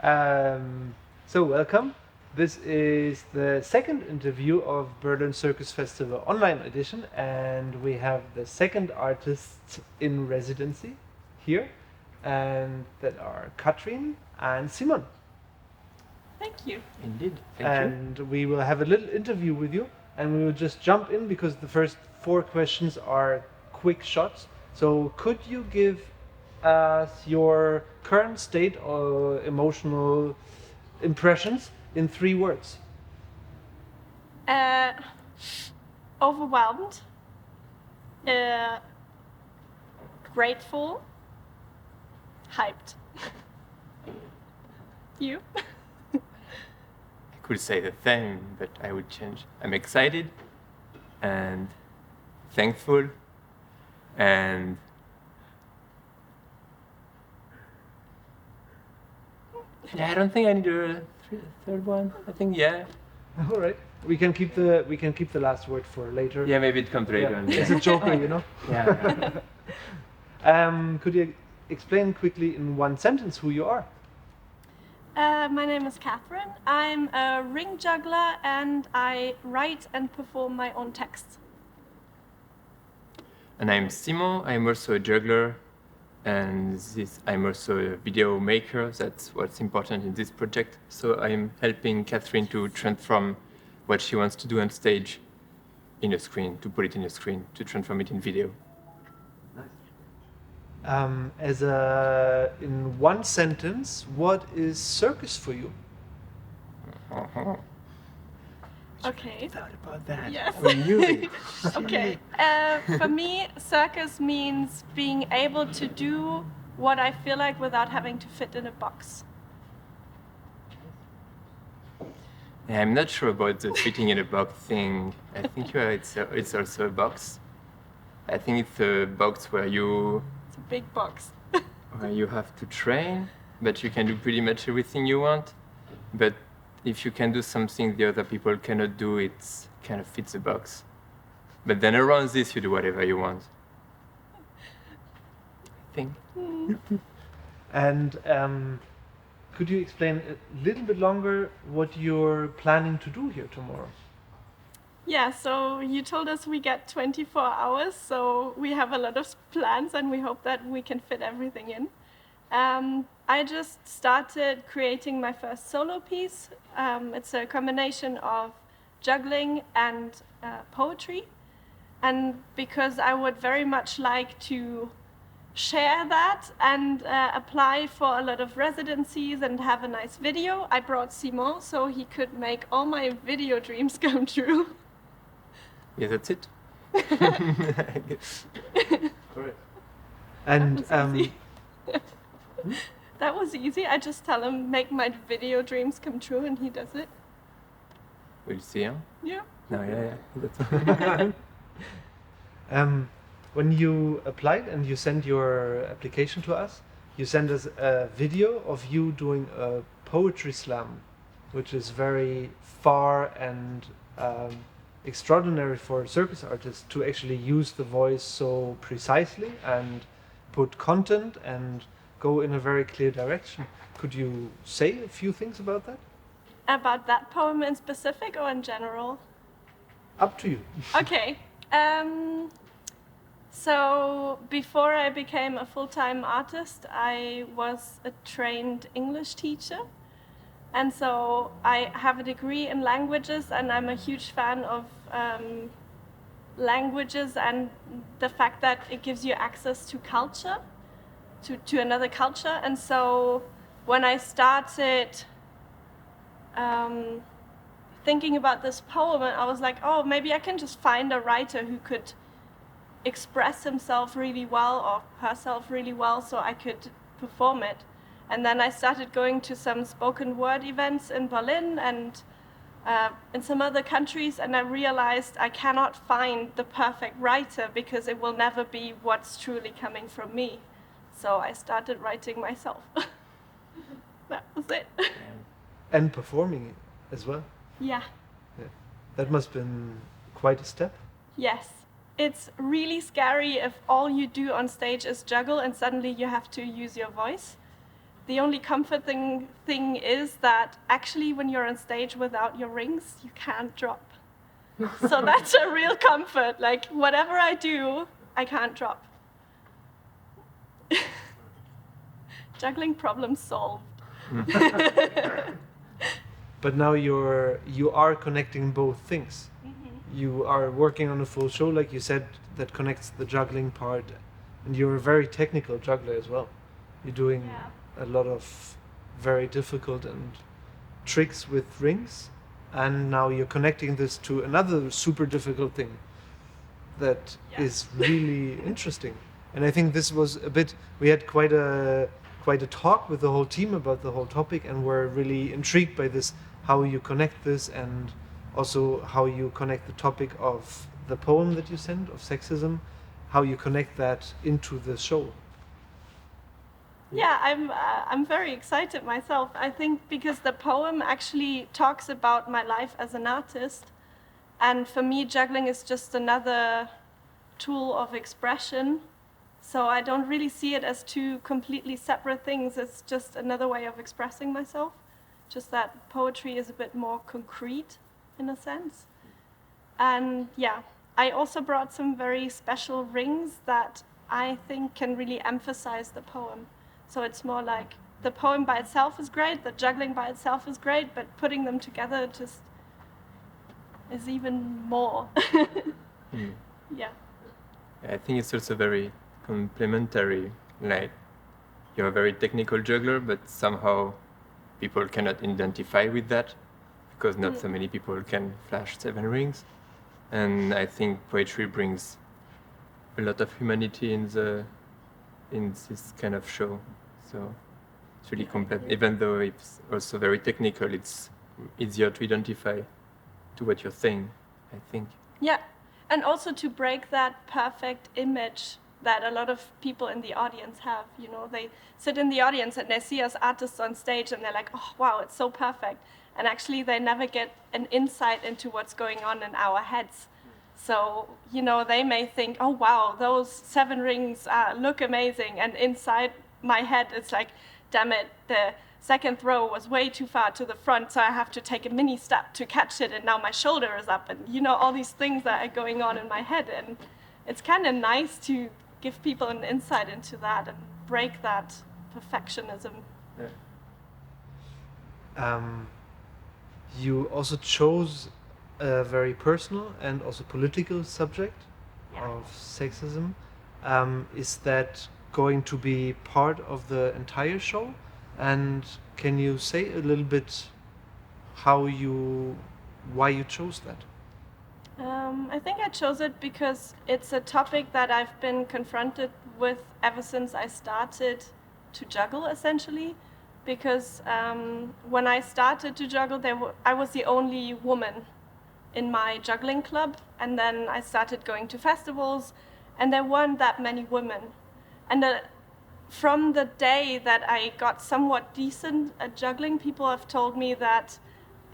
So welcome. This is the second interview of Berlin Circus Festival online edition, and we have the second artists in residency here, and that are Kathrin and Simon. Thank you. Indeed. Thank And we will have a little interview with you, and we will just jump in because the first 4 questions are quick shots. So could you give us your current state or emotional impressions in 3 words? Overwhelmed, grateful, hyped. You? I could say the same, but I would change. I'm excited and thankful and I don't think I need a third one. I think All right. We can keep the last word for later. Yeah, maybe it comes later. Yeah. It's a joker, you know. Yeah. Could you explain quickly in 1 sentence who you are? My name is Kathrin. I'm a ring juggler and I write and perform my own texts. And I'm Simon. I'm also a juggler, and I'm also a video maker. That's what's important in this project. So I'm helping Kathrin to transform what she wants to do on stage in a screen, to put it in a screen, to transform it in video. In 1 sentence, what is circus for you? Okay. Thought about that. Yes. I knew it. Okay. For me, circus means being able to do what I feel like without having to fit in a box. Yeah, I'm not sure about the fitting in a box thing. I think it's also a box. I think it's a box where you Big box. where you have to train, but you can do pretty much everything you want. But if you can do something the other people cannot do, it kind of fits a box. But then around this, you do whatever you want. I think. And could you explain a little bit longer what you're planning to do here tomorrow? Yeah, so you told us we get 24 hours, so we have a lot of plans and we hope that we can fit everything in. I just started creating my first solo piece. It's a combination of juggling and poetry. And because I would very much like to share that and apply for a lot of residencies and have a nice video, I brought Simon so he could make all my video dreams come true. Yeah, that's it. Correct. And That was easy. I just tell him, make my video dreams come true, and he does it. We'll see, huh? Yeah. No, yeah. That's when you applied and you sent your application to us, you sent us a video of you doing a poetry slam, which is very far and extraordinary for circus artists to actually use the voice so precisely and put content and go in a very clear direction. Could you say a few things about that? About that poem in specific or in general? Up to you. Okay. So before I became a full-time artist, I was a trained English teacher. And so I have a degree in languages, and I'm a huge fan of languages and the fact that it gives you access to culture, to another culture. And so when I started thinking about this poem, I was like, oh, maybe I can just find a writer who could express himself really well or herself really well so I could perform it. And then I started going to some spoken word events in Berlin and in some other countries, and I realized I cannot find the perfect writer because it will never be what's truly coming from me. So I started writing myself. That was it. And performing it as well. Yeah. That must have been quite a step. Yes. It's really scary if all you do on stage is juggle and suddenly you have to use your voice. the only comforting thing is that actually when you're on stage without your rings, you can't drop. So that's a real comfort. Like, whatever I do, I can't drop. Juggling problem solved. But now you are connecting both things. You are working on a full show, like you said, that connects the juggling part, and you're a very technical juggler as well. You're doing a lot of very difficult and tricks with rings, and now you're connecting this to another super difficult thing that is really interesting. And I think this was a bit, we had quite a talk with the whole team about the whole topic, and we're really intrigued by this, how you connect this, and also how you connect the topic of the poem that you sent, of sexism, how you connect that into the show. Yeah, I'm very excited myself. I think because the poem actually talks about my life as an artist, and for me juggling is just another tool of expression. So I don't really see it as two completely separate things. It's just another way of expressing myself. Just that poetry is a bit more concrete in a sense. And yeah, I also brought some very special rings that I think can really emphasize the poem. So it's more like the poem by itself is great, the juggling by itself is great, but putting them together just is even more. Yeah. I think it's also very complementary. Like, you're a very technical juggler, but somehow people cannot identify with that because not so many people can flash 7 rings. And I think poetry brings a lot of humanity in this kind of show. So it's really complex. Even though it's also very technical, it's easier to identify to what you're saying, I think. Yeah, and also to break that perfect image that a lot of people in the audience have. You know, they sit in the audience and they see us artists on stage and they're like, oh, wow, it's so perfect. And actually they never get an insight into what's going on in our heads. So, you know, they may think, oh, wow, those 7 rings look amazing. And inside my head, it's like, damn it, the second row was way too far to the front, so I have to take a mini step to catch it, and now my shoulder is up. And, you know, all these things that are going on in my head. And it's kind of nice to give people an insight into that and break that perfectionism. Yeah. You also chose a very personal and also political subject of sexism. Is that going to be part of the entire show? And can you say a little bit why you chose that? I think I chose it because it's a topic that I've been confronted with ever since I started to juggle, essentially. Because when I started to juggle, I was the only woman in my juggling club, and then I started going to festivals, and there weren't that many women. And from the day that I got somewhat decent at juggling, people have told me that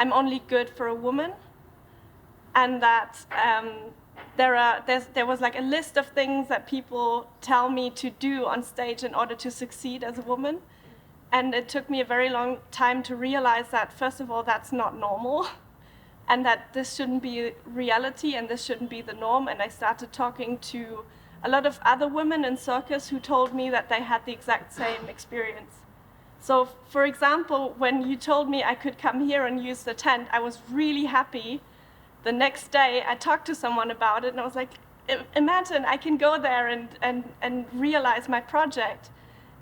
I'm only good for a woman, and that there was like a list of things that people tell me to do on stage in order to succeed as a woman. And it took me a very long time to realize that, first of all, that's not normal, and that this shouldn't be reality and this shouldn't be the norm. And I started talking to a lot of other women in circus who told me that they had the exact same experience. So, for example, when you told me I could come here and use the tent, I was really happy. The next day, I talked to someone about it, and I was like, imagine I can go there and realize my project.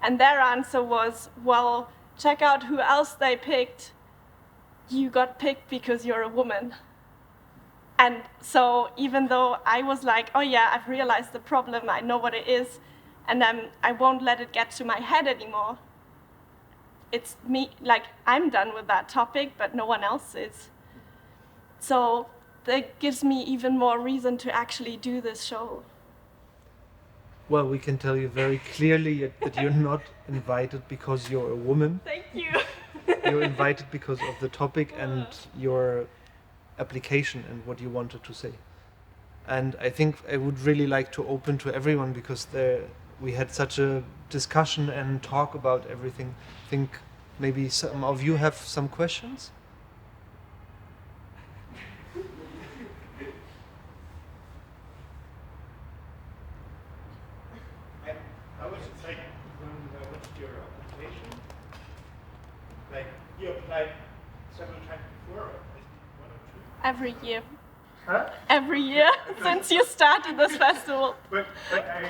And their answer was, well, check out who else they picked. You got picked because you're a woman. And so even though I was like, oh yeah, I've realized the problem, I know what it is, and I won't let it get to my head anymore. It's me, like, I'm done with that topic, but no one else is. So that gives me even more reason to actually do this show. Well, we can tell you very clearly that you're not invited because you're a woman. Thank you. You're invited because of the topic and your application and what you wanted to say. And I think I would really like to open to everyone, because we had such a discussion and talk about everything. I think maybe some of you have some questions? I was just like, when I watched your application, like you applied several times before, or at least one or two? Every year. Huh? Every year since you started this festival. But I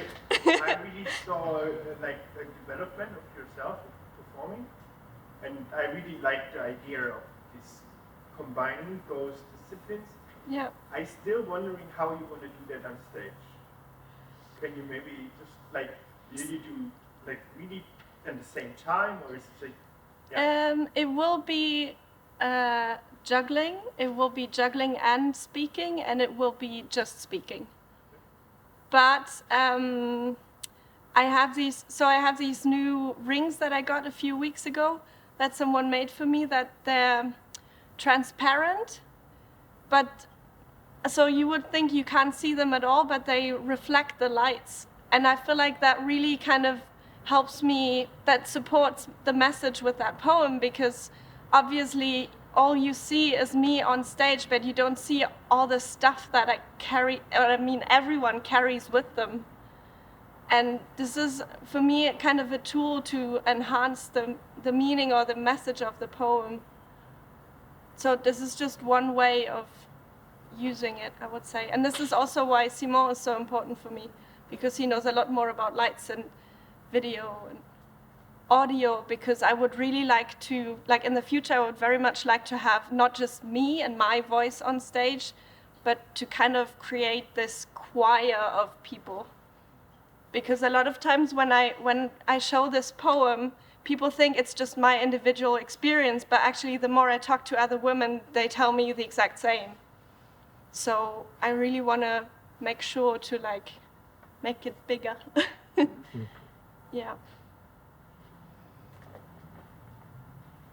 really saw like the development of yourself performing, and I really liked the idea of this combining those disciplines. Yeah. I'm still wondering how you want to do that on stage. Can you maybe just like you do like really at the same time, or is it like? Yeah. It will be juggling. It will be juggling and speaking, and it will be just speaking. But I have these new rings that I got a few weeks ago that someone made for me, that they're transparent, but so you would think you can't see them at all, but they reflect the lights. And I feel like that really kind of helps me, that supports the message with that poem, because obviously all you see is me on stage, but you don't see all the stuff that I carry, or I mean everyone carries with them. And this is, for me, kind of a tool to enhance the meaning or the message of the poem. So this is just one way of using it, I would say. And this is also why Simon is so important for me, because he knows a lot more about lights and video and audio, because I would really like to, like in the future, I would very much like to have not just me and my voice on stage, but to kind of create this choir of people. Because a lot of times when I show this poem, people think it's just my individual experience, but actually the more I talk to other women, they tell me the exact same. So I really want to make sure to like make it bigger. Yeah.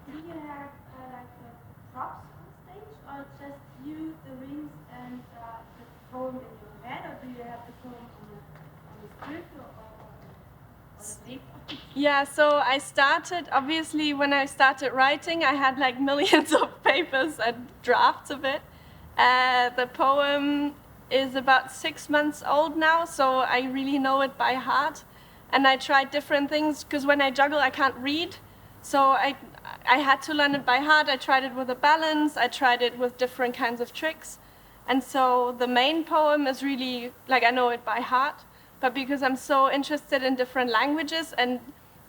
Do you have like props on stage, or just you, the rings, and the poem in your head, or do you have the poem on the script or on the paper? Yeah, so I started, obviously when I started writing, I had like millions of papers and drafts of it. The poem is about 6 months old now, so I really know it by heart. And I tried different things, because when I juggle, I can't read. So I had to learn it by heart. I tried it with a balance. I tried it with different kinds of tricks. And so the main poem is really, like, I know it by heart. But because I'm so interested in different languages and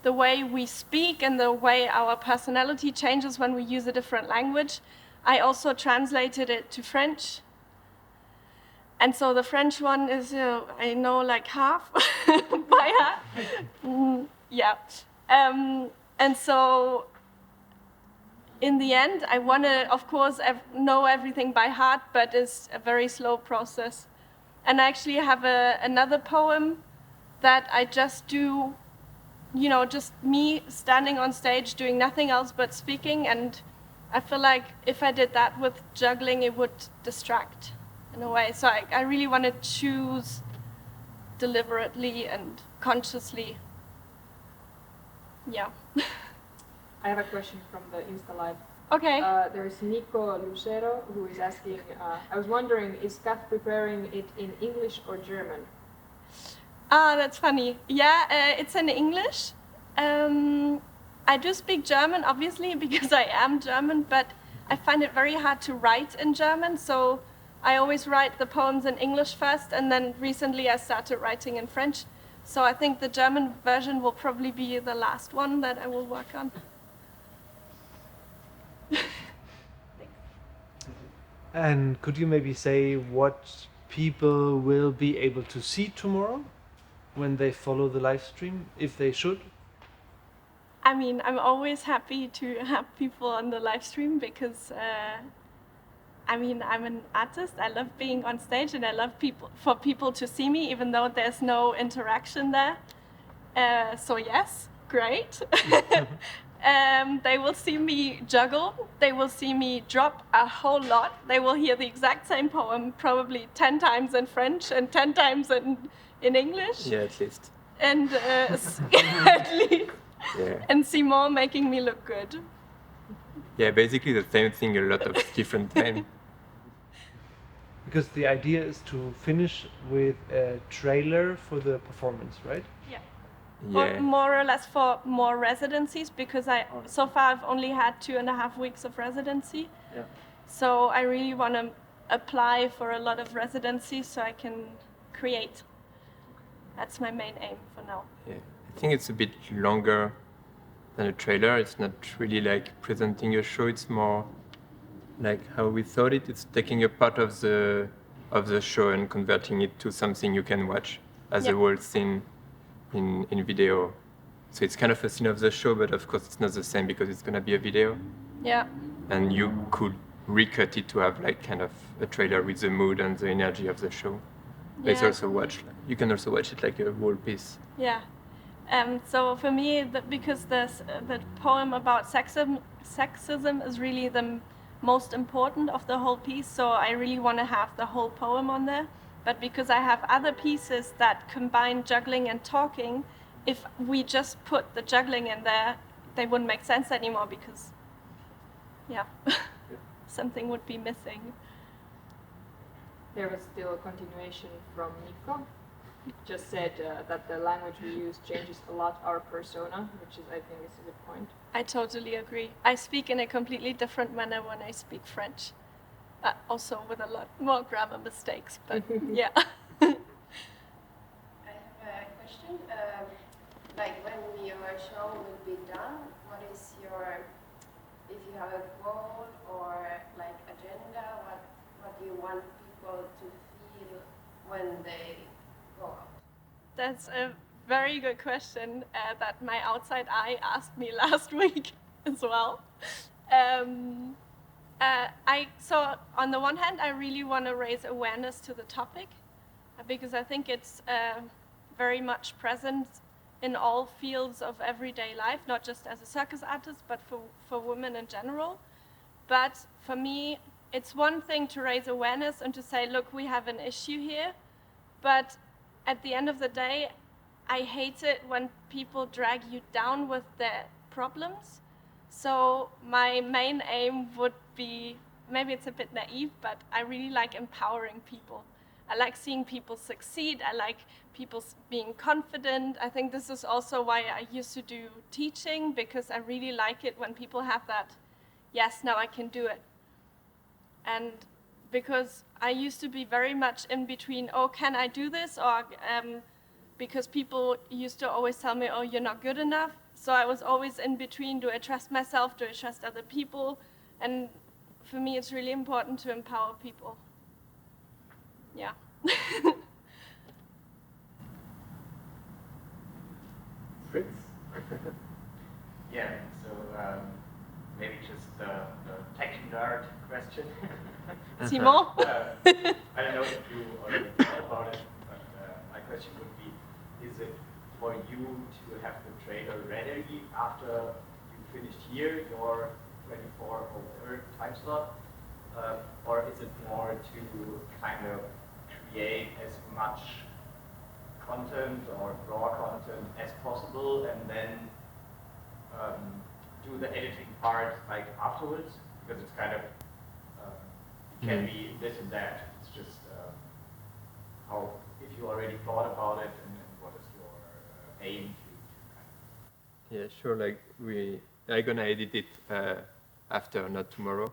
the way we speak and the way our personality changes when we use a different language, I also translated it to French. And so the French one is, I know like half by heart. Yeah. And so in the end, I want to, of course, know everything by heart, but it's a very slow process. And I actually have another poem that I just do, just me standing on stage doing nothing else but speaking. And I feel like if I did that with juggling, it would distract in a way. So I really want to choose deliberately and consciously. Yeah. I have a question from the Insta Live. Okay. There's Nico Lucero who is asking, I was wondering, is Kath preparing it in English or German? That's funny. Yeah, it's in English. I do speak German, obviously, because I am German, but I find it very hard to write in German, so I always write the poems in English first, and then recently I started writing in French. So I think the German version will probably be the last one that I will work on. And could you maybe say what people will be able to see tomorrow when they follow the live stream, if they should? I mean, I'm always happy to have people on the live stream because, I'm an artist. I love being on stage and I love for people to see me, even though there's no interaction there. So yes, great. They will see me juggle. They will see me drop a whole lot. They will hear the exact same poem probably 10 times in French and 10 times in English. Yeah, at least. and at least, Yeah. and Simon making me look good. Yeah, basically the same thing a lot of different times. Because the idea is to finish with a trailer for the performance, right? Yeah. Yeah. Or more or less for more residencies, because so far I've only had 2.5 weeks of residency. Yeah. So I really want to apply for a lot of residencies so I can create. That's my main aim for now. Yeah. I think it's a bit longer than a trailer. It's not really like presenting a show. It's more like how we thought it. It's taking a part of the show and converting it to something you can watch as a whole scene in video. So it's kind of a scene of the show, but of course it's not the same because it's gonna be a video. Yeah. And you could recut it to have like kind of a trailer with the mood and the energy of the show. But it's also you can also watch it like a whole piece. Yeah. So for me, because the poem about sexism is really the most important of the whole piece, so I really want to have the whole poem on there. But because I have other pieces that combine juggling and talking, if we just put the juggling in there, they wouldn't make sense anymore because, something would be missing. There was still a continuation from Nico. Just said that the language we use changes a lot our persona, which is, I think, is a good point. I totally agree. I speak in a completely different manner when I speak French. Also with a lot more grammar mistakes, but yeah. I have a question. Like when your show will be done, what is if you have a goal or like agenda, what do you want people to feel when they go out? That's a very good question that my outside eye asked me last week as well. So on the one hand, I really want to raise awareness to the topic because I think it's very much present in all fields of everyday life, not just as a circus artist, but for women in general. But for me, it's one thing to raise awareness and to say, look, we have an issue here. But at the end of the day, I hate it when people drag you down with their problems. So my main aim would be, maybe it's a bit naive, but I really like empowering people. I like seeing people succeed. I like people being confident. I think this is also why I used to do teaching, because I really like it when people have that, yes, now I can do it. And because I used to be very much in between, oh, can I do this? Or because people used to always tell me, oh, you're not good enough. So I was always in between, do I trust myself? Do I trust other people? And for me, it's really important to empower people. Yeah. Fritz? Yeah, so maybe just the tech nerd question. Simon? I don't know if you already thought about it, but my question would be, is it for you to have the trailer ready after you finished here, your 24 or whatever time slot? Or is it more to kind of create as much content or raw content as possible and then do the editing part like afterwards? Because it's kind of, it can be this and that. It's just how, if you already thought about it and what is your aim to Yeah, sure. Like I'm gonna edit it after, not tomorrow.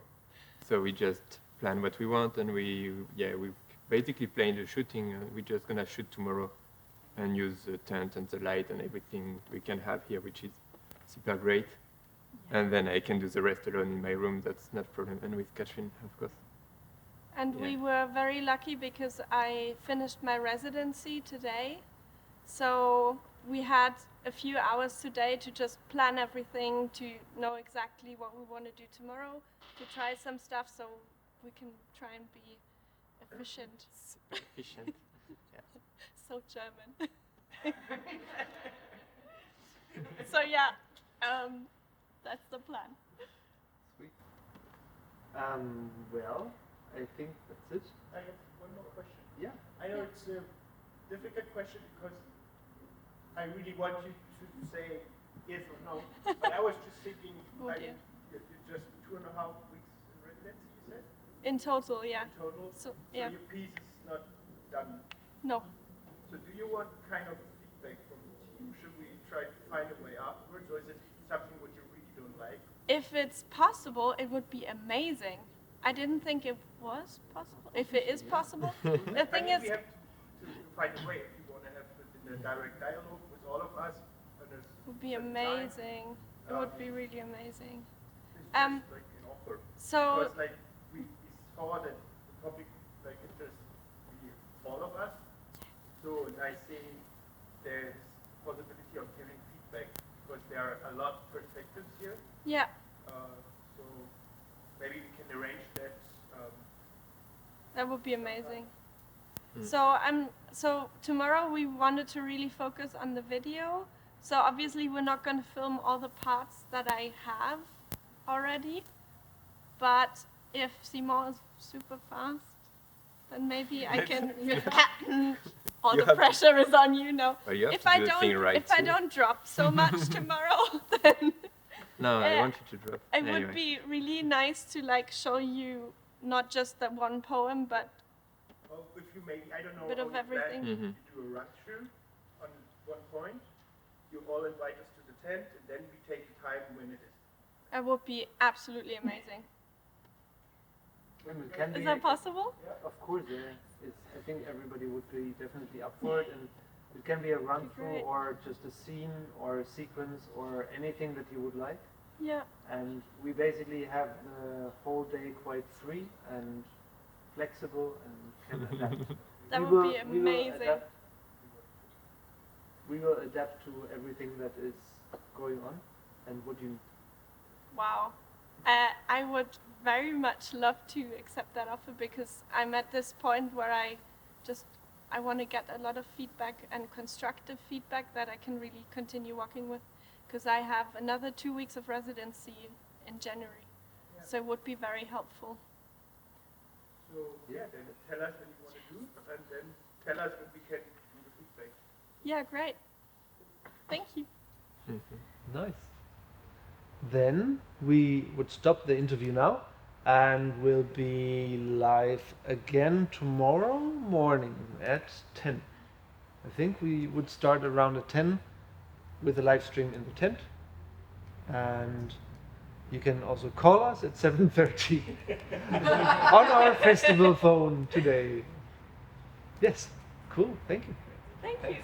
So we just plan what we want, and we basically plan the shooting. We're just gonna shoot tomorrow, and use the tent and the light and everything we can have here, which is super great. And then I can do the rest alone in my room. That's not a problem. And with Kathrin, of course. And we were very lucky because I finished my residency today. So we had a few hours today to just plan everything, to know exactly what we want to do tomorrow, to try some stuff so we can try and be efficient. Super efficient. Yeah. So German. So yeah, that's the plan. Sweet. Well, I think that's it. I have one more question. Yeah. I know it's a difficult question because I really want you to say yes or no. But I was just thinking, Oh dear. you're just 2.5 weeks in residence, you said? In total, yeah. In total? So, yeah. Your piece is not done. No. So do you want kind of feedback from the team? Should we try to find a way afterwards, or is it something what you really don't like? If it's possible, it would be amazing. I didn't think it was possible. If it is possible, the thing is, we have to find a way if you want to have it in a direct dialogue with all of us. it would be amazing. It would be really amazing. It's just like an offer. So, Because like we saw that the public like interest really all of us. So and I think there's possibility of giving feedback because there are a lot of perspectives here. yeah, So maybe we can arrange that. that would be amazing. So tomorrow we wanted to really focus on the video. So obviously we're not going to film all the parts that I have already. But if Simon is super fast, then maybe I can. All the pressure is on you now. Well, you have If to I do the don't, thing right if I too. don't drop so much tomorrow, then No, I want you to drop. it Anyway. would be really nice to like show you not just that one poem, but Or if you maybe, I don't know, Bit of how you plan everything. to Mhm. do a run through on one point. You all invite us to the tent, and then we take the time when it is. it would be absolutely amazing. It can Is be- that possible? Of course, yeah. I think everybody would be definitely up for it, and it can be a run through Great. or just a scene or a sequence or anything that you would like. Yeah. And we basically have the whole day quite free and flexible and can adapt. That We would will- be we will amazing. adapt- We will adapt to everything that is going on and what you. Wow. I would very much love to accept that offer because I'm at this point where I want to get a lot of feedback and constructive feedback that I can really continue working with because I have another 2 weeks of residency in January. Yeah. So it would be very helpful. So yeah, then tell us what you want to do, and then tell us when we can do the feedback. Yeah, great. Thank you. Nice. Then we would stop the interview now and we'll be live again tomorrow morning at 10. I think we would start around at 10 with a live stream in the tent. And you can also call us at 7:30 on our festival phone today. Yes, cool, thank you. Thank you.